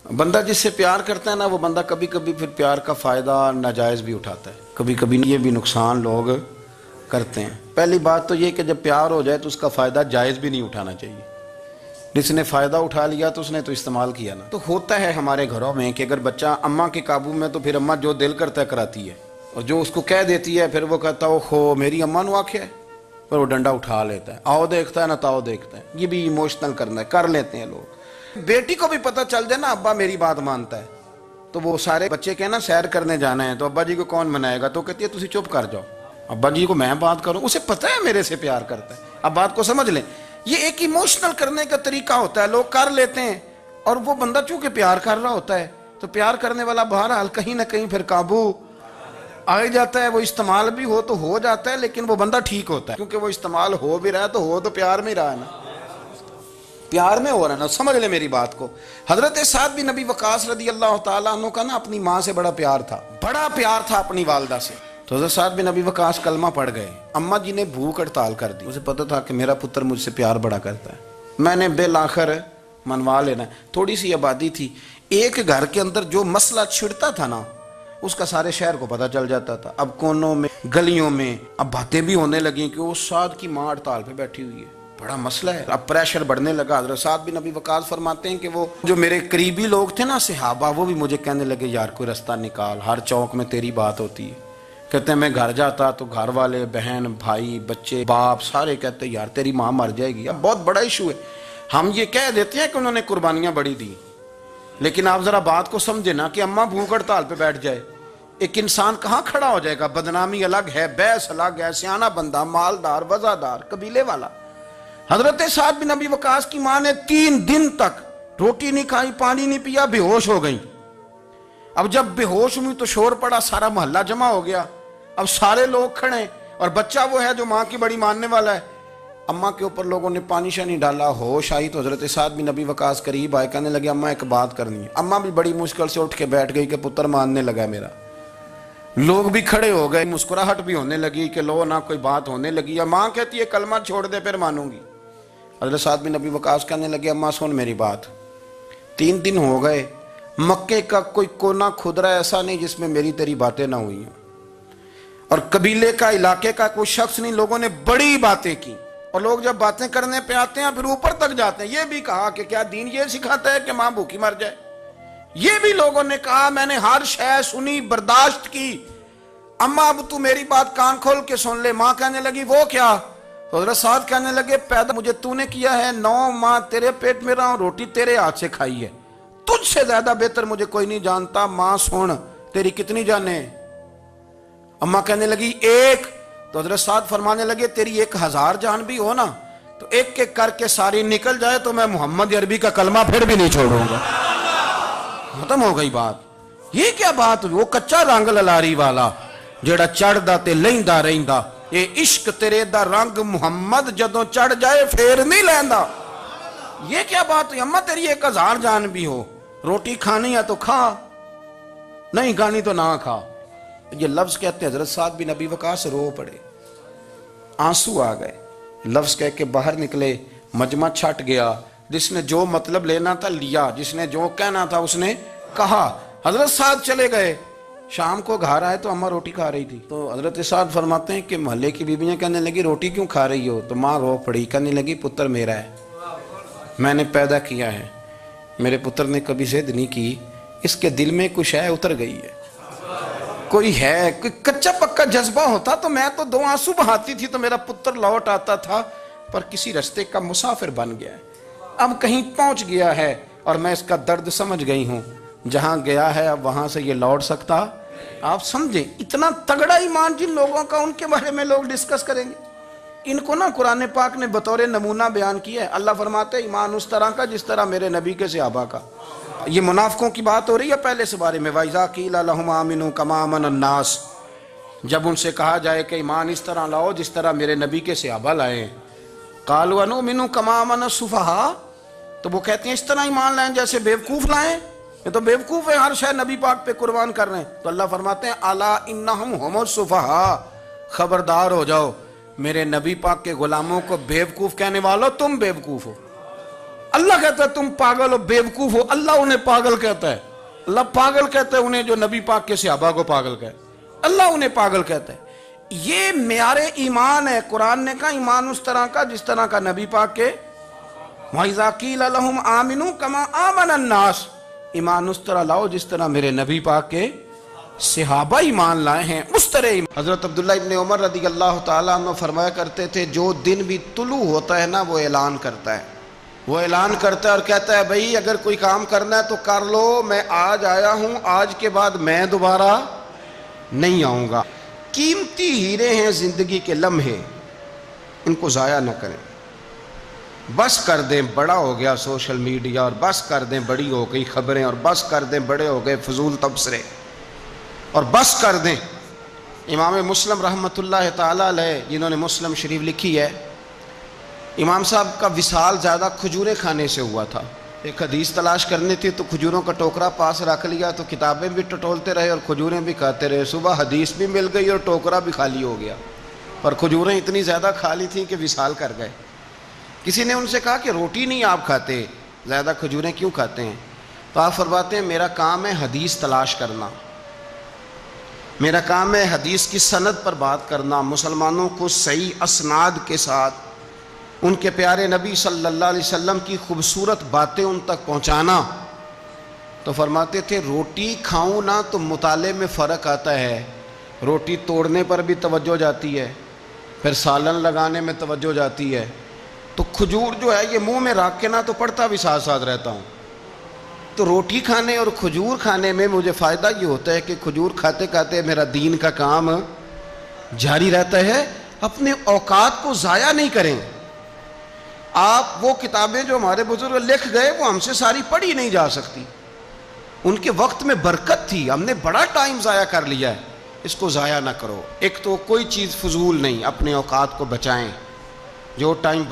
بندہ جس سے پیار کرتا ہے نا، وہ بندہ کبھی کبھی پھر پیار کا فائدہ ناجائز بھی اٹھاتا ہے، کبھی کبھی یہ بھی نقصان لوگ کرتے ہیں۔ پہلی بات تو یہ کہ جب پیار ہو جائے تو اس کا فائدہ جائز بھی نہیں اٹھانا چاہیے۔ جس نے فائدہ اٹھا لیا تو اس نے تو استعمال کیا نا۔ تو ہوتا ہے ہمارے گھروں میں کہ اگر بچہ اماں کے قابو میں تو پھر اماں جو دل کرتا ہے کراتی ہے، اور جو اس کو کہہ دیتی ہے پھر وہ کہتا ہے اوہو میری اماں نے آکھیا ہے، پر وہ ڈنڈا اٹھا لیتا ہے، آؤ دیکھتا ہے نہ تاؤ دیکھتا ہے۔ یہ بھی ایموشنل کرنا ہے، کر لیتے ہیں لوگ۔ بیٹی کو بھی پتہ چل جائے نا ابا میری بات مانتا ہے، تو وہ سارے بچے کہیں نا سیر کرنے جانا ہے تو ابا جی کو کون منائے گا، تو کہتی ہے تسی چپ کر جاؤ، ابا جی کو میں بات کروں، اسے پتہ ہے میرے سے پیار کرتا ہے۔ اب بات کو سمجھ لیں، یہ ایک ایموشنل کرنے کا طریقہ ہوتا ہے، لوگ کر لیتے ہیں، اور وہ بندہ چونکہ پیار کر رہا ہوتا ہے تو پیار کرنے والا بہرحال کہیں نہ کہیں پھر قابو آ جاتا ہے۔ وہ استعمال بھی ہو تو ہو جاتا ہے، لیکن وہ بندہ ٹھیک ہوتا ہے، کیونکہ وہ استعمال ہو بھی رہا ہے تو ہو تو پیار میں رہا ہے نا، پیار میں ہو رہا ہے نا۔ سمجھ لیں میری بات کو۔ حضرت سعد بن ابی وقاص رضی اللہ تعالیٰ عنہ کا نا اپنی ماں سے بڑا پیار تھا، بڑا پیار تھا اپنی والدہ سے۔ تو حضرت سعد بن ابی وقاص کلمہ پڑھ گئے، اماں جی نے بھوک ہڑتال کر دی، اسے پتہ تھا کہ میرا پتر مجھ سے پیار بڑا کرتا ہے، میں نے بالآخر منوا لینا ہے۔ تھوڑی سی آبادی تھی، ایک گھر کے اندر جو مسئلہ چھڑتا تھا نا اس کا سارے شہر کو پتہ چل جاتا تھا۔ اب کونوں میں گلیوں میں اب باتیں بھی ہونے لگیں کہ وہ سعد کی ماں ہڑتال پہ بیٹھی ہوئی ہے، بڑا مسئلہ ہے۔ اب پریشر بڑھنے لگا۔ حضرت سعد بن ابی وقاص فرماتے ہیں کہ وہ جو میرے قریبی لوگ تھے نا صحابہ، وہ بھی مجھے کہنے لگے یار کوئی رستہ نکال، ہر چوک میں تیری بات ہوتی ہے۔ کہتے ہیں میں گھر جاتا تو گھر والے بہن بھائی بچے باپ سارے کہتے ہیں یار تیری ماں مر جائے گی۔ اب بہت بڑا ایشو ہے، ہم یہ کہہ دیتے ہیں کہ انہوں نے قربانیاں بڑی دی، لیکن آپ ذرا بات کو سمجھے نا کہ اماں بھوک ہڑتال پہ بیٹھ جائے، ایک انسان کہاں کھڑا ہو جائے گا؟ بدنامی الگ ہے، بحث الگ ہے، سیانہ بندہ مالدار وزادار قبیلے والا۔ حضرت سعد بن ابی وقاص کی ماں نے 3 دن تک روٹی نہیں کھائی، پانی نہیں پیا، بے ہوش ہو گئی۔ اب جب بے ہوش ہوئی تو شور پڑا، سارا محلہ جمع ہو گیا، اب سارے لوگ کھڑے، اور بچہ وہ ہے جو ماں کی بڑی ماننے والا ہے۔ اماں کے اوپر لوگوں نے پانی شانی ڈالا، ہوش آئی تو حضرت سعد بن ابی وقاص قریب آئے، کہنے لگے اماں ایک بات کرنی ہے۔ اماں بھی بڑی مشکل سے اٹھ کے بیٹھ گئی کہ پتر ماننے لگا میرا۔ لوگ بھی کھڑے ہو گئے، مسکراہٹ بھی ہونے لگی کہ لو نہ کوئی بات ہونے لگی، یا ماں کہتی ہے کلمہ چھوڑ دے پھر مانوں گی۔ حضرت سعد بن ابی وقاص کہنے لگے اماں سن میری بات، 3 دن ہو گئے، مکے کا کوئی کونا کھدرا ایسا نہیں جس میں میری تیری باتیں نہ ہوئی ہیں، اور قبیلے کا علاقے کا کوئی شخص نہیں، لوگوں نے بڑی باتیں کی، اور لوگ جب باتیں کرنے پہ آتے ہیں پھر اوپر تک جاتے ہیں۔ یہ بھی کہا کہ کیا دین یہ سکھاتا ہے کہ ماں بھوکی مر جائے؟ یہ بھی لوگوں نے کہا، میں نے ہر شے سنی برداشت کی، اماں اب تو میری بات کان کھول کے سن لے۔ ماں کہنے لگی وہ کیا؟ تو حضرت سعد کہنے لگے پیدا مجھے تو نے کیا ہے، 9 ماہ تیرے پیٹ میں رہا ہوں، روٹی تیرے ہاتھ سے کھائی ہے، تجھ سے زیادہ بہتر مجھے کوئی نہیں جانتا۔ ماں سن تیری کتنی جانیں؟ اماں کہنے لگی 1۔ تو حضرت سعد فرمانے لگے تیری 1000 جان بھی ہو نا تو ایک ایک کر کے ساری نکل جائے تو میں محمد عربی کا کلمہ پھر بھی نہیں چھوڑوں گا۔ ختم ہو گئی بات۔ یہ کیا بات؟ وہ کچا رنگ للاری والا جیڑا چڑھدا تے لیندا رہندا، اے عشق تیرے دا رنگ محمد جدوں چڑھ جائے پھر نہیں لیندا۔ یہ کیا بات ہوئی؟ اماں تیری 1000 جان بھی ہو، روٹی کھانی ہے تو کھا، نہیں کھانی تو نہ کھا۔ یہ لفظ کہتے ہیں حضرت سعد بن ابی وقاص رو پڑے، آنسو آ گئے، لفظ کہہ کے باہر نکلے، مجمع چھٹ گیا، جس نے جو مطلب لینا تھا لیا، جس نے جو کہنا تھا اس نے کہا۔ حضرت سعد چلے گئے، شام کو گھر آئے تو اماں روٹی کھا رہی تھی۔ تو حضرت سعد فرماتے ہیں کہ محلے کی بیویاں کہنے لگی روٹی کیوں کھا رہی ہو؟ تو ماں رو پڑی، کہنے لگی پتر میرا ہے، میں نے پیدا کیا ہے، میرے پتر نے کبھی ضد نہیں کی، اس کے دل میں کچھ ہے اتر گئی ہے، کوئی ہے، کوئی کچا پکا جذبہ ہوتا تو میں تو 2 آنسو بہاتی تھی تو میرا پتر لوٹ آتا تھا، پر کسی رستے کا مسافر بن گیا ہے، اب کہیں پہنچ گیا ہے، اور میں اس کا درد سمجھ گئی ہوں، جہاں گیا ہے اب وہاں سے یہ لوٹ سکتا۔ آپ سمجھیں اتنا تگڑا ایمان جن لوگوں کا، ان کے بارے میں لوگ ڈسکس کریں گے۔ ان کو نا قرآن پاک نے بطور نمونہ بیان کیا ہے۔ اللہ فرماتے ہیں ایمان اس طرح کا جس طرح میرے نبی کے صحابہ کا۔ یہ منافقوں کی بات ہو رہی ہے پہلے سے بارے میں، وَإِذَا قِيلَ لَهُمْ آمِنُوا كَمَا آمَنَ النَّاسُ، جب ان سے کہا جائے کہ ایمان اس طرح لاؤ جس طرح میرے نبی کے صحابہ لائے، قَالُوا أَنُؤْمِنُ كَمَا آمَنَ السُّفَهَاءُ، تو وہ کہتے ہیں اس طرح ایمان لائیں جیسے بیوقوف لائیں، یہ تو بیوقوف ہے، ہر شے نبی پاک پہ قربان کر رہے ہیں۔ تو اللہ فرماتے ہیں الا انہم ہم السفہاء، خبردار ہو جاؤ، میرے نبی پاک کے غلاموں کو بیوقوف کہنے والو تم بیوقوف ہو۔ اللہ کہتا ہے تم پاگل ہو، بیوقوف ہو، اللہ انہیں پاگل کہتا ہے. اللہ پاگل کہتا ہے انہیں جو نبی پاک کے صحابہ کو پاگل کہتا ہے، اللہ انہیں پاگل کہتا ہے. یہ معیار ایمان ہے. قرآن نے کہا ایمان اس طرح کا جس طرح کا نبی پاک کے وَإِذَا قِيلَ لَهُمْ آمِنُوا كَمَا آمَنَ النَّاسُ، ایمان اس طرح لاؤ جس طرح میرے نبی پاک کے صحابہ ایمان لائے ہیں اس طرح ایمان. حضرت عبداللہ ابن عمر رضی اللہ تعالیٰ عنہ فرمایا کرتے تھے جو دن بھی طلوع ہوتا ہے نا وہ اعلان کرتا ہے، وہ اعلان کرتا ہے اور کہتا ہے بھئی اگر کوئی کام کرنا ہے تو کر لو، میں آج آیا ہوں، آج کے بعد میں دوبارہ نہیں آؤں گا. قیمتی ہیرے ہیں زندگی کے لمحے، ان کو ضائع نہ کریں. بس کر دیں بڑا ہو گیا سوشل میڈیا، اور بس کر دیں بڑی ہو گئی خبریں، اور بس کر دیں بڑے ہو گئے فضول تبصرے، اور بس کر دیں. امام مسلم رحمۃ اللہ تعالیٰ علیہ جنہوں نے مسلم شریف لکھی ہے، امام صاحب کا وصال زیادہ کھجوریں کھانے سے ہوا تھا. ایک حدیث تلاش کرنی تھی تو کھجوروں کا ٹوکرا پاس رکھ لیا تو کتابیں بھی ٹٹولتے رہے اور کھجوریں بھی کھاتے رہے. صبح حدیث بھی مل گئی اور ٹوکرا بھی خالی ہو گیا، پر کھجوریں اتنی زیادہ کھا لی تھیں کہ وصال کر گئے. کسی نے ان سے کہا کہ روٹی نہیں آپ کھاتے، زیادہ کھجوریں کیوں کھاتے ہیں؟ تو آپ فرماتے ہیں میرا کام ہے حدیث تلاش کرنا، میرا کام ہے حدیث کی سند پر بات کرنا، مسلمانوں کو صحیح اسناد کے ساتھ ان کے پیارے نبی صلی اللہ علیہ وسلم کی خوبصورت باتیں ان تک پہنچانا. تو فرماتے تھے روٹی کھاؤں نہ تو مطالعے میں فرق آتا ہے، روٹی توڑنے پر بھی توجہ جاتی ہے، پھر سالن لگانے میں توجہ جاتی ہے، تو کھجور جو ہے یہ منہ میں رکھ کے نہ تو پڑھتا بھی ساتھ ساتھ رہتا ہوں. تو روٹی کھانے اور کھجور کھانے میں مجھے فائدہ یہ ہوتا ہے کہ کھجور کھاتے کھاتے میرا دین کا کام جاری رہتا ہے. اپنے اوقات کو ضائع نہیں کریں. آپ وہ کتابیں جو ہمارے بزرگ لکھ گئے وہ ہم سے ساری پڑھی نہیں جا سکتی، ان کے وقت میں برکت تھی، ہم نے بڑا ٹائم ضائع کر لیا ہے، اس کو ضائع نہ کرو. ایک تو کوئی چیز فضول نہیں، اپنے اوقات کو بچائیں. جو ٹائم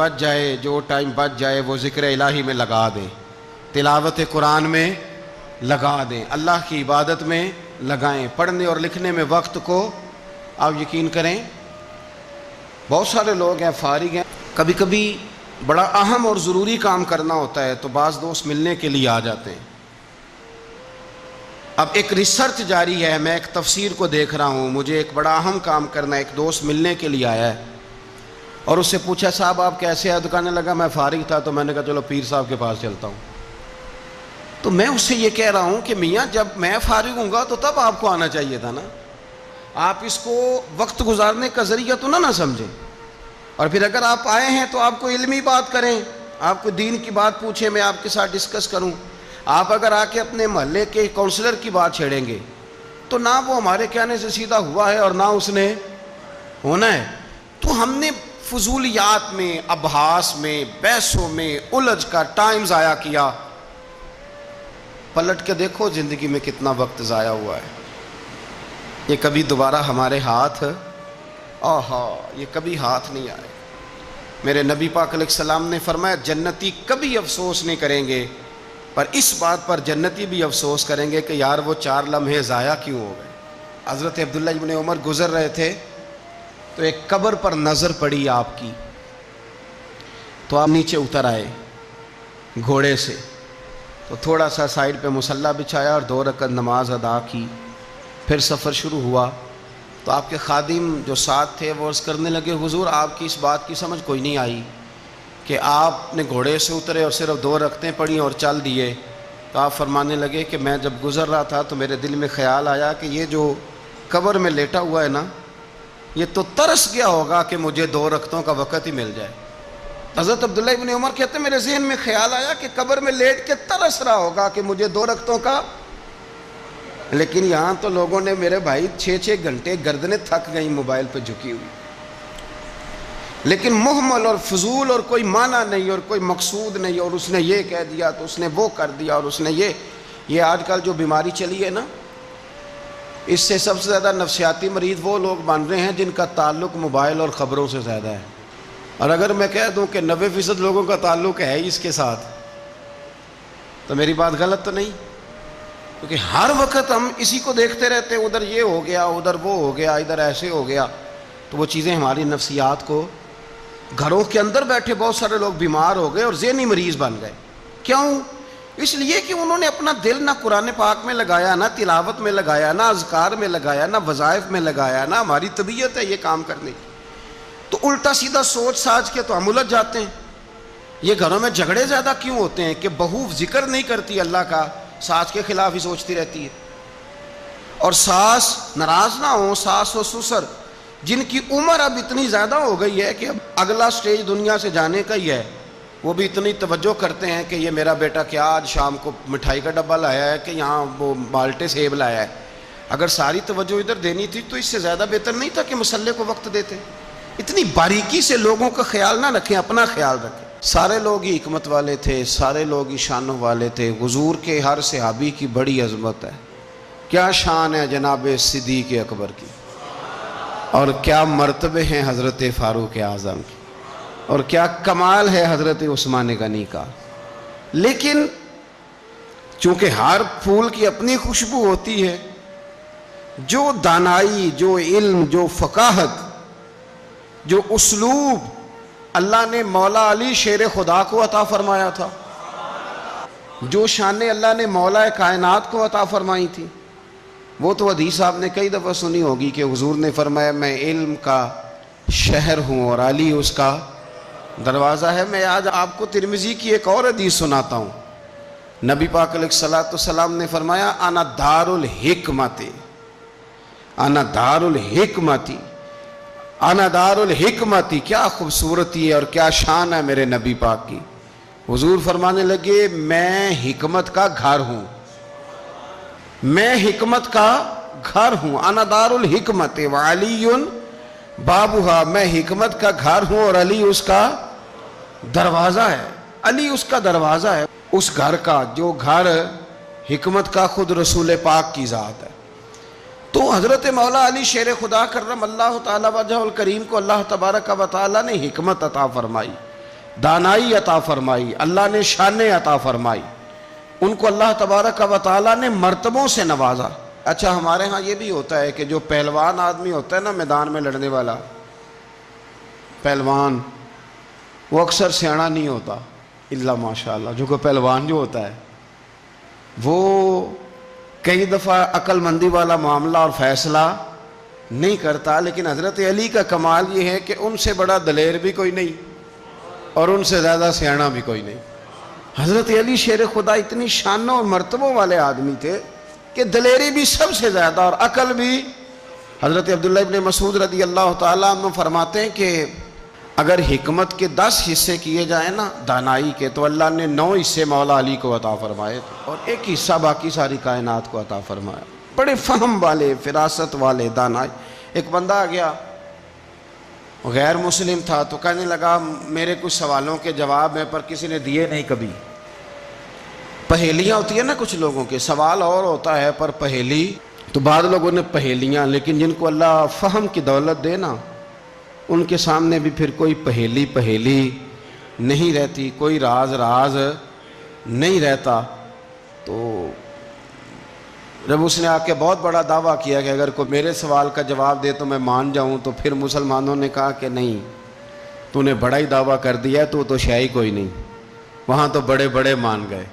بچ جائے وہ ذکر الہی میں لگا دیں، تلاوت قرآن میں لگا دیں، اللہ کی عبادت میں لگائیں. پڑھنے اور لکھنے میں وقت کو آپ یقین کریں بہت سارے لوگ ہیں فارغ ہیں، کبھی کبھی بڑا اہم اور ضروری کام کرنا ہوتا ہے تو بعض دوست ملنے کے لیے آ جاتے ہیں. اب ایک ریسرچ جاری ہے، میں ایک تفسیر کو دیکھ رہا ہوں، مجھے ایک بڑا اہم کام کرنا ہے. ایک دوست ملنے کے لیے آیا ہے اور اس سے پوچھا صاحب آپ کیسے ہیں؟ تو کہنے لگا میں فارغ تھا تو میں نے کہا چلو پیر صاحب کے پاس چلتا ہوں. تو میں اس سے یہ کہہ رہا ہوں کہ میاں جب میں فارغ ہوں گا تو تب آپ کو آنا چاہیے تھا نا، آپ اس کو وقت گزارنے کا ذریعہ تو نہ سمجھیں. اور پھر اگر آپ آئے ہیں تو آپ کو علمی بات کریں، آپ کو دین کی بات پوچھیں، میں آپ کے ساتھ ڈسکس کروں. آپ اگر آ کے اپنے محلے کے کونسلر کی بات چھیڑیں گے تو نہ وہ ہمارے کہنے سے سیدھا ہوا ہے اور نہ اس نے ہونا ہے. تو ہم نے فضولیات میں، ابحاث میں، بحثوں میں الجھ کا ٹائم ضائع کیا. پلٹ کے دیکھو زندگی میں کتنا وقت ضائع ہوا ہے. یہ کبھی دوبارہ ہمارے ہاتھ یہ کبھی ہاتھ نہیں آئے. میرے نبی پاک علیہ السلام نے فرمایا جنتی کبھی افسوس نہیں کریں گے، پر اس بات پر جنتی بھی افسوس کریں گے کہ یار وہ 4 لمحے ضائع کیوں ہو گئے. حضرت عبداللہ ابن عمر گزر رہے تھے تو ایک قبر پر نظر پڑی آپ کی، تو آپ نیچے اتر آئے گھوڑے سے، تو تھوڑا سا سائیڈ پہ مصلی بچھایا اور 2 رکعت نماز ادا کی. پھر سفر شروع ہوا تو آپ کے خادم جو ساتھ تھے وہ عرض کرنے لگے حضور آپ کی اس بات کی سمجھ کوئی نہیں آئی کہ آپ نے گھوڑے سے اترے اور صرف 2 رکعتیں پڑھی اور چل دیے. تو آپ فرمانے لگے کہ میں جب گزر رہا تھا تو میرے دل میں خیال آیا کہ یہ جو قبر میں لیٹا ہوا ہے نا یہ تو ترس گیا ہوگا کہ مجھے 2 رکعتوں کا وقت ہی مل جائے. حضرت عبداللہ ابن عمر کہتے ہیں میرے ذہن میں خیال آیا کہ قبر میں لیٹ کے ترس رہا ہوگا کہ مجھے 2 رکعتوں کا. لیکن یہاں تو لوگوں نے میرے بھائی 6 گھنٹے گردنیں تھک گئیں موبائل پہ جھکی ہوئی، لیکن محمل اور فضول اور کوئی معنی نہیں اور کوئی مقصود نہیں، اور اس نے یہ کہہ دیا تو اس نے وہ کر دیا، اور اس نے یہ آج کل جو بیماری چلی ہے نا اس سے سب سے زیادہ نفسیاتی مریض وہ لوگ بن رہے ہیں جن کا تعلق موبائل اور خبروں سے زیادہ ہے. اور اگر میں کہہ دوں کہ 90% لوگوں کا تعلق ہے اس کے ساتھ تو میری بات غلط تو نہیں؟ کیونکہ ہر وقت ہم اسی کو دیکھتے رہتے ہیں، ادھر یہ ہو گیا، ادھر وہ ہو گیا، ادھر ایسے ہو گیا. تو وہ چیزیں ہماری نفسیات کو، گھروں کے اندر بیٹھے بہت سارے لوگ بیمار ہو گئے اور ذہنی مریض بن گئے. کیوں؟ اس لیے کہ انہوں نے اپنا دل نہ قرآن پاک میں لگایا، نہ تلاوت میں لگایا، نہ اذکار میں لگایا، نہ وظائف میں لگایا، نہ ہماری طبیعت ہے یہ کام کرنے کی، تو الٹا سیدھا سوچ ساچ کے تو ہم الجھ جاتے ہیں۔ یہ گھروں میں جھگڑے زیادہ کیوں ہوتے ہیں کہ بہو ذکر نہیں کرتی اللہ کا، ساس کے خلاف ہی سوچتی رہتی ہے، اور ساس ناراض نہ ہو، ساس و سسر جن کی عمر اب اتنی زیادہ ہو گئی ہے کہ اب اگلا سٹیج دنیا سے جانے کا ہی ہے، وہ بھی اتنی توجہ کرتے ہیں کہ یہ میرا بیٹا کیا آج شام کو مٹھائی کا ڈبہ لایا ہے کہ یہاں وہ بالٹے سیب لایا ہے۔ اگر ساری توجہ ادھر دینی تھی تو اس سے زیادہ بہتر نہیں تھا کہ مسئلے کو وقت دیتے؟ اتنی باریکی سے لوگوں کا خیال نہ رکھیں، اپنا خیال رکھیں۔ سارے لوگ ہی حکمت والے تھے، سارے لوگ ہی شانوں والے تھے، حضور کے ہر صحابی کی بڑی عظمت ہے۔ کیا شان ہے جناب صدیق اکبر کی، اور کیا مرتبے ہیں حضرت فاروق اعظم کی، اور کیا کمال ہے حضرت عثمان غنی کا۔ لیکن چونکہ ہر پھول کی اپنی خوشبو ہوتی ہے، جو دانائی، جو علم، جو فقاہت، جو اسلوب اللہ نے مولا علی شیر خدا کو عطا فرمایا تھا، جو شانیں اللہ نے مولا کائنات کو عطا فرمائی تھی، وہ تو حدیث آپ نے کئی دفعہ سنی ہوگی کہ حضور نے فرمایا میں علم کا شہر ہوں اور علی اس کا دروازہ ہے۔ میں آج آپ کو ترمذی کی ایک اور حدیث سناتا ہوں۔ نبی پاک علیہ السلام نے فرمایا انا دار الحکمت، انا دار الحکمت، انا دار الحکمت۔ کیا خوبصورتی ہے اور کیا شان ہے میرے نبی پاک کی۔ حضور فرمانے لگے میں حکمت کا گھر ہوں، میں حکمت کا گھر ہوں، انا دار الحکمت وعلی بابھا، میں حکمت کا گھر ہوں اور علی اس کا دروازہ ہے۔ علی اس کا دروازہ ہے، اس گھر کا جو گھر حکمت کا خود رسول پاک کی ذات ہے۔ تو حضرت مولا علی شیر خدا کرم اللہ تعالی وجہ الکریم کو اللہ تبارک و تعالی نے حکمت عطا فرمائی، دانائی عطا فرمائی، اللہ نے شانیں عطا فرمائی، ان کو اللہ تبارک و تعالی نے مرتبوں سے نوازا۔ اچھا ہمارے ہاں یہ بھی ہوتا ہے کہ جو پہلوان آدمی ہوتا ہے نا میدان میں لڑنے والا پہلوان، وہ اکثر سیاںا نہیں ہوتا الا ماشاءاللہ۔ جو کوئی پہلوان جو ہوتا ہے وہ کئی دفعہ عقل مندی والا معاملہ اور فیصلہ نہیں کرتا، لیکن حضرت علی کا کمال یہ ہے کہ ان سے بڑا دلیر بھی کوئی نہیں اور ان سے زیادہ سیاںا بھی کوئی نہیں۔ حضرت علی شیر خدا اتنی شانوں اور مرتبوں والے آدمی تھے کہ دلیری بھی سب سے زیادہ اور عقل بھی۔ حضرت عبداللہ ابن مسعود رضی اللہ تعالیٰ عنہ فرماتے ہیں کہ اگر حکمت کے 10 حصے کیے جائیں نا دانائی کے، تو اللہ نے 9 حصے مولا علی کو عطا فرمائے اور ایک حصہ باقی ساری کائنات کو عطا فرمایا۔ بڑے فہم والے، فراست والے، دانائی۔ ایک بندہ آ گیا غیر مسلم تھا، تو کہنے لگا میرے کچھ سوالوں کے جواب ہیں پر کسی نے دیے نہیں کبھی۔ پہیلیاں ہوتی ہیں نا کچھ لوگوں کے، سوال اور ہوتا ہے پر پہیلی تو بعض لوگوں نے پہیلیاں، لیکن جن کو اللہ فہم کی دولت دے نا ان کے سامنے بھی پھر کوئی پہیلی نہیں رہتی، کوئی راز نہیں رہتا۔ تو جب اس نے آ کے بہت بڑا دعویٰ کیا کہ اگر کوئی میرے سوال کا جواب دے تو میں مان جاؤں، تو پھر مسلمانوں نے کہا کہ نہیں، تو نے بڑا ہی دعویٰ کر دیا ہے، تو شے کوئی نہیں، وہاں تو بڑے مان گئے،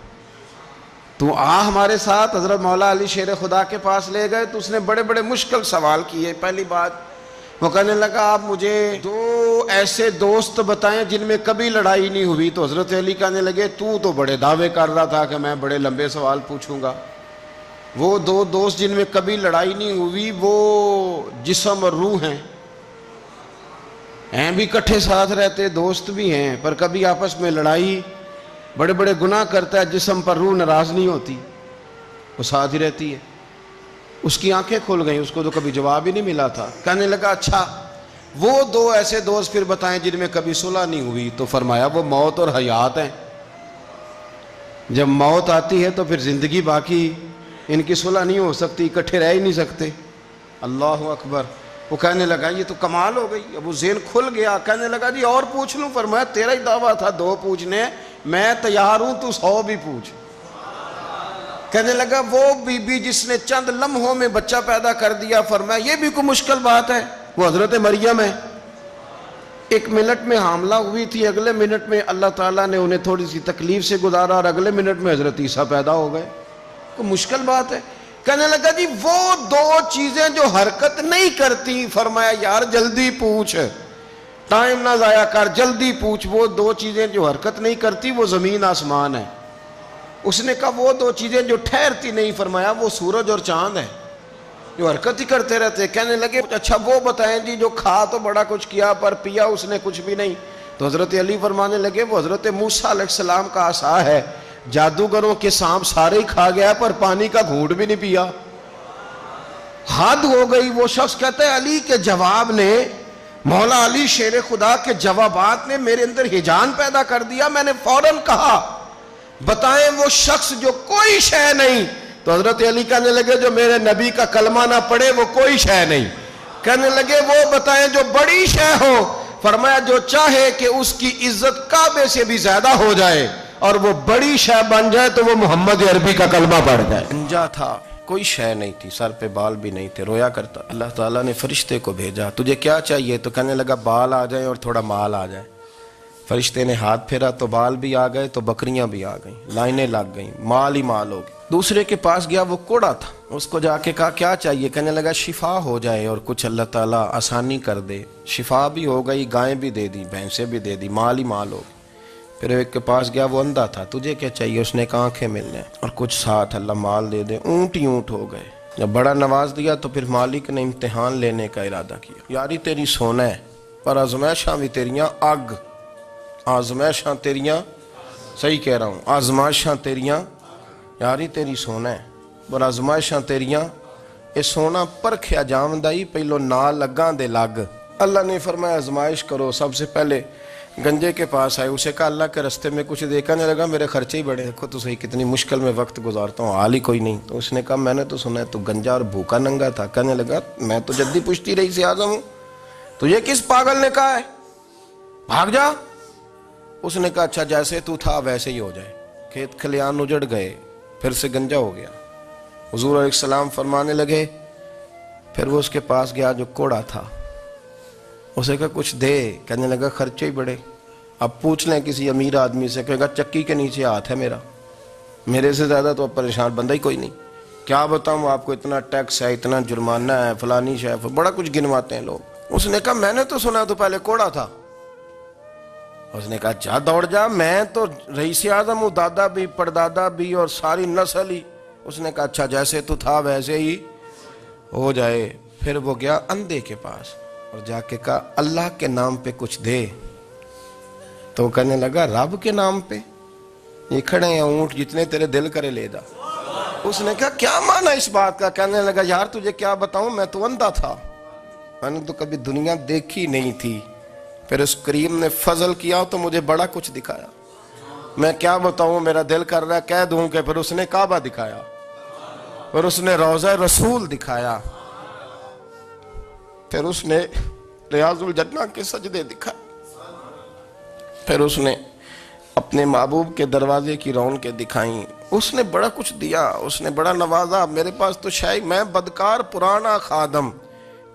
تو ہمارے ساتھ۔ حضرت مولا علی شیر خدا کے پاس لے گئے تو اس نے بڑے مشکل سوال کیے۔ پہلی بات وہ کہنے لگا آپ مجھے 2 ایسے دوست بتائیں جن میں کبھی لڑائی نہیں ہوئی۔ تو حضرت علی کہنے لگے تو بڑے دعوے کر رہا تھا کہ میں بڑے لمبے سوال پوچھوں گا۔ وہ 2 دوست جن میں کبھی لڑائی نہیں ہوئی وہ جسم اور روح ہیں بھی کٹھے ساتھ رہتے، دوست بھی ہیں، پر کبھی آپس میں لڑائی، بڑے گناہ کرتا ہے جسم پر، روح ناراض نہیں ہوتی، وہ ساتھ ہی رہتی ہے۔ اس کی آنکھیں کھل گئیں، اس کو تو کبھی جواب ہی نہیں ملا تھا۔ کہنے لگا اچھا وہ 2 ایسے دوست پھر بتائیں جن میں کبھی صلح نہیں ہوئی۔ تو فرمایا وہ موت اور حیات ہیں، جب موت آتی ہے تو پھر زندگی باقی، ان کی صلح نہیں ہو سکتی، اکٹھے رہ ہی نہیں سکتے۔ اللہ اکبر۔ وہ کہنے لگا یہ تو کمال ہو گئی، اب وہ ذہن کھل گیا۔ کہنے لگا جی اور پوچھ لوں؟ فرمایا تیرا ہی دعویٰ تھا 2 پوچھنے، میں تیار ہوں، تو 100 بھی پوچھ۔ کہنے لگا وہ بی بی جس نے چند لمحوں میں بچہ پیدا کر دیا، فرمایا یہ بھی کوئی مشکل بات ہے؟ وہ حضرت مریم ہے، ایک منٹ میں حاملہ ہوئی تھی، اگلے منٹ میں اللہ تعالیٰ نے انہیں تھوڑی سی تکلیف سے گزارا اور اگلے منٹ میں حضرت عیسیٰ پیدا ہو گئے. کوئی مشکل بات ہے؟ کہنے لگا جی وہ دو چیزیں جو حرکت نہیں کرتی، فرمایا یار جلدی پوچھ، ٹائم نہ ضائع کر، جلدی پوچھ. وہ دو چیزیں جو حرکت نہیں کرتی وہ زمین آسمان ہے. اس نے کہا وہ دو چیزیں جو ٹھہرتی نہیں، فرمایا وہ سورج اور چاند ہے جو حرکت ہی کرتے رہتے. کہنے لگے اچھا وہ بتائیں جی جو کھا تو بڑا کچھ کیا پر پیا اس نے کچھ بھی نہیں. تو حضرت علی فرمانے لگے وہ حضرت موسیٰ علیہ السلام کا عصا ہے، جادوگروں کے سانپ سارے ہی کھا گیا پر پانی کا گھونٹ بھی نہیں پیا. حد ہو گئی. وہ شخص کہتا ہے علی کے جواب نے، مولا علی شیر خدا کے جوابات نے میرے اندر ہیجان پیدا کر دیا. میں نے فوراً کہا بتائیں وہ شخص جو کوئی شے نہیں. تو حضرت علی کہنے لگے جو میرے نبی کا کلمہ نہ پڑھے وہ کوئی شے نہیں. کہنے لگے وہ بتائیں جو بڑی شے ہو. فرمایا جو چاہے کہ اس کی عزت کعبے سے بھی زیادہ ہو جائے اور وہ بڑی شے بن جائے تو وہ محمد عربی کا کلمہ پڑھ جائے. گنجا تھا، کوئی شے نہیں تھی، سر پہ بال بھی نہیں تھے، رویا کرتا. اللہ تعالیٰ نے فرشتے کو بھیجا، تجھے کیا چاہیے؟ تو کہنے لگا بال آ جائیں اور تھوڑا مال آ جائے. فرشتے نے ہاتھ پھیرا تو بال بھی آ گئے تو بکریاں بھی آ گئیں، لائنیں لگ گئیں، مال ہی مال ہو گئے. دوسرے کے پاس گیا، وہ کوڑا تھا، اس کو جا کے کہا کیا چاہیے؟ کہنے لگا شفا ہو جائے اور کچھ اللہ تعالیٰ آسانی کر دے. شفا بھی ہو گئی، گائیں بھی دے دی، بھینسیں بھی دے دی، مال ہی مال ہو گئی. پھر ایک کے پاس گیا، وہ اندھا تھا، تجھے کیا چاہیے؟ اس نے کہا آنکھیں ملنے اور کچھ ساتھ اللہ مال دے دے. اونٹ ہی اونٹ ہو گئے. جب بڑا نواز دیا تو پھر مالک نے امتحان لینے کا ارادہ کیا. یاری تیری سونا ہے پر آزمائشاں بھی تیریاں اگ، آزمائشاں تیریاں، صحیح کہہ رہا ہوں، آزمائشاں تیریاں، یاری تیری سونا ہے پر آزمائشاں تیریاں. اے سونا پرکھیا جامدائی پہلو نال لگاں دے لگ. اللہ نے فرمایا آزمائش کرو. سب سے پہلے گنجے کے پاس آئے، اسے کہا اللہ کے رستے میں کچھ دیکھنے لگا، میرے خرچے ہی بڑے، دیکھو تو صحیح کتنی مشکل میں وقت گزارتا ہوں، حال ہی کوئی نہیں. تو اس نے کہا میں نے تو سنا ہے تو گنجا اور بھوکا ننگا تھا. کہنے لگا میں تو جدی پشتی رئیس اعظم ہوں، تجھے کس پاگل نے کہا ہے بھاگ جا؟ اس نے کہا اچھا جیسے تو تھا ویسے ہی ہو جائے. کھیت کھلیان اجڑ گئے، پھر سے گنجا ہو گیا. حضور علیہ السلام فرمانے لگے، پھر وہ اس کے پاس گیا جو کوڑا تھا، اسے کہا کچھ دے. کہنے لگا خرچے ہی بڑے. اب پوچھ لیں کسی امیر آدمی سے، کہے گا چکی کے نیچے ہاتھ ہے میرا، میرے سے زیادہ تو اب پریشان بندہ ہی کوئی نہیں. کیا بتاؤں آپ کو، اتنا ٹیکس ہے، اتنا جرمانہ ہے، فلانی شے، بڑا کچھ گنواتے ہیں لوگ. اس نے کہا میں نے تو سنا تو پہلے کوڑا تھا. اس نے کہا جا دوڑ جا، میں تو رئیس اعظم ہوں، دادا بھی پردادا بھی اور ساری نسل ہی. اس نے کہا اچھا جیسے تو تھا ویسے ہی ہو جائے. پھر وہ گیا اندھے کے پاس اور جا کے کہا اللہ کے نام پہ کچھ دے. تو کہنے لگا رب کے نام پہ؟ یہ کھڑے ہیں اونٹ، جتنے تیرے دل کرے لے جا. اس نے کہا کیا معنی اس بات کا؟ کہنے لگا یار تجھے کیا بتاؤں، میں تو اندھا تھا، میں نے تو کبھی دنیا دیکھی نہیں تھی. پھر اس کریم نے فضل کیا تو مجھے بڑا کچھ دکھایا. میں کیا بتاؤں، میرا دل کر رہا ہے کہہ دوں کہ پھر اس نے کعبہ دکھایا، پھر اس نے روضہ رسول دکھایا، پھر اس نے ریاض الجنہ کے سجدے دکھائے، پھر اس نے اپنے محبوب کے دروازے کی رونقیں دکھائیں. اس نے بڑا کچھ دیا، اس نے بڑا نوازا. میرے پاس تو شاید میں بدکار پرانا خادم،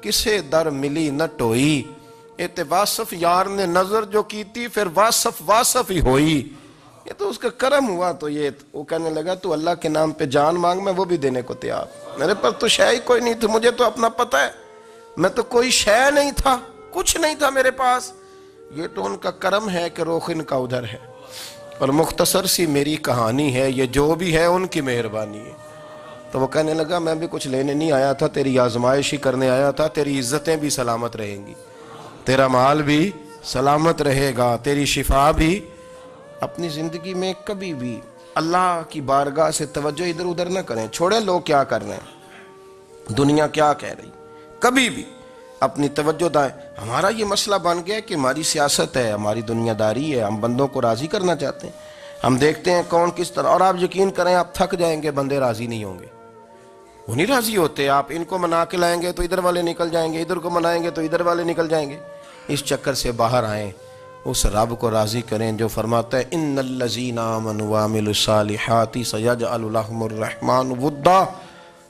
کسے در ملی نہ ٹوئی. ایتے واصف یار نے نظر جو کی تھی پھر واصف ہی ہوئی. یہ تو اس کا کرم ہوا. تو یہ وہ کہنے لگا تو اللہ کے نام پہ جان مانگ، میں وہ بھی دینے کو تیار. میرے پاس تو شے ہی کوئی نہیں تھی، مجھے تو اپنا پتہ ہے، میں تو کوئی شے نہیں تھا، کچھ نہیں تھا میرے پاس. یہ تو ان کا کرم ہے کہ رخ ان کا ادھر ہے. اور مختصر سی میری کہانی ہے، یہ جو بھی ہے ان کی مہربانی ہے. تو وہ کہنے لگا میں بھی کچھ لینے نہیں آیا تھا، تیری آزمائش ہی کرنے آیا تھا. تیری عزتیں بھی سلامت رہیں گی، تیرا مال بھی سلامت رہے گا، تیری شفا بھی. اپنی زندگی میں کبھی بھی اللہ کی بارگاہ سے توجہ ادھر ادھر نہ کریں. چھوڑیں لوگ کیا کر رہے ہیں، دنیا کیا کہہ رہی. کبھی بھی اپنی توجہ دائیں. ہمارا یہ مسئلہ بن گیا کہ ہماری سیاست ہے، ہماری دنیا داری ہے، ہم بندوں کو راضی کرنا چاہتے ہیں. ہم دیکھتے ہیں کون کس طرح، اور آپ یقین کریں آپ تھک جائیں گے، بندے راضی نہیں ہوں گے، وہ نہیں راضی ہوتے. آپ ان کو منا کے لائیں گے تو ادھر والے نکل جائیں گے، ادھر کو منائیں گے تو ادھر والے نکل جائیں گے. اس چکر سے باہر آئیں، اس رب کو راضی کریں جو فرماتا ہے ان الذین آمنوا وعملوا الصالحات سیجعل لهم الرحمن ودا.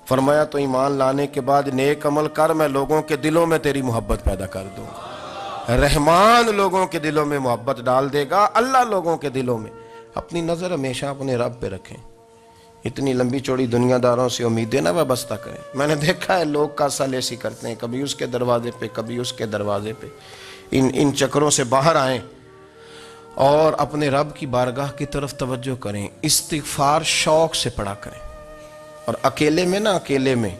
فرمایا تو ایمان لانے کے بعد نیک عمل کر، میں لوگوں کے دلوں میں تیری محبت پیدا کر دوں. رحمان لوگوں کے دلوں میں محبت ڈال دے گا، اللہ لوگوں کے دلوں میں۔ اپنی نظر ہمیشہ اپنے رب پہ رکھیں، اتنی لمبی چوڑی دنیا داروں سے امیدیں نہ وابستہ کریں۔ میں نے دیکھا ہے لوگ کاسا لیسی کرتے ہیں، کبھی اس کے دروازے پہ کبھی اس کے دروازے پہ، ان چکروں سے باہر آئیں اور اپنے رب کی بارگاہ کی طرف توجہ کریں، استغفار شوق سے پڑھا کریں۔ اور اکیلے میں نا، اکیلے میں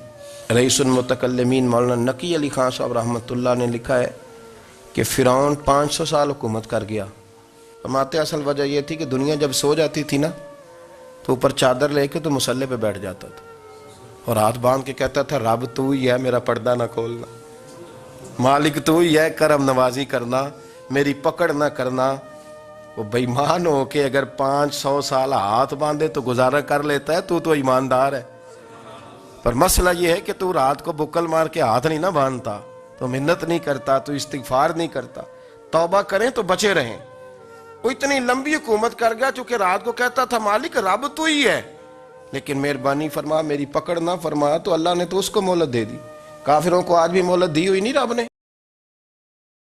رئیس المتکلمین مولانا نقی علی خان صاحب رحمۃ اللہ نے لکھا ہے کہ فرعون 500 سال حکومت کر گیا۔ فرماتے اصل وجہ یہ تھی کہ دنیا جب سو جاتی تھی نا تو اوپر چادر لے کے تو مسلح پہ بیٹھ جاتا تھا اور ہاتھ باندھ کے کہتا تھا رب تو ہی ہے، میرا پردہ نہ کھولنا، مالک تو ہی ہے، کرم نوازی کرنا، میری پکڑ نہ کرنا۔ وہ بے ایمان ہو کے اگر 500 سال ہاتھ باندھے تو گزارا کر لیتا ہے، تو ایماندار ہے۔ پر مسئلہ یہ ہے کہ تو رات کو بکل مار کے ہاتھ نہیں نہ باندھتا، تو منت نہیں کرتا، تو استغفار نہیں کرتا۔ توبہ کریں تو بچے رہیں۔ وہ اتنی لمبی حکومت کر گیا چونکہ رات کو کہتا تھا مالک رب تو ہی ہے، لیکن مہربانی فرما، میری پکڑ نہ فرما، تو اللہ نے تو اس کو مہلت دے دی۔ کافروں کو آج بھی مہلت دی ہوئی نہیں رب نے؟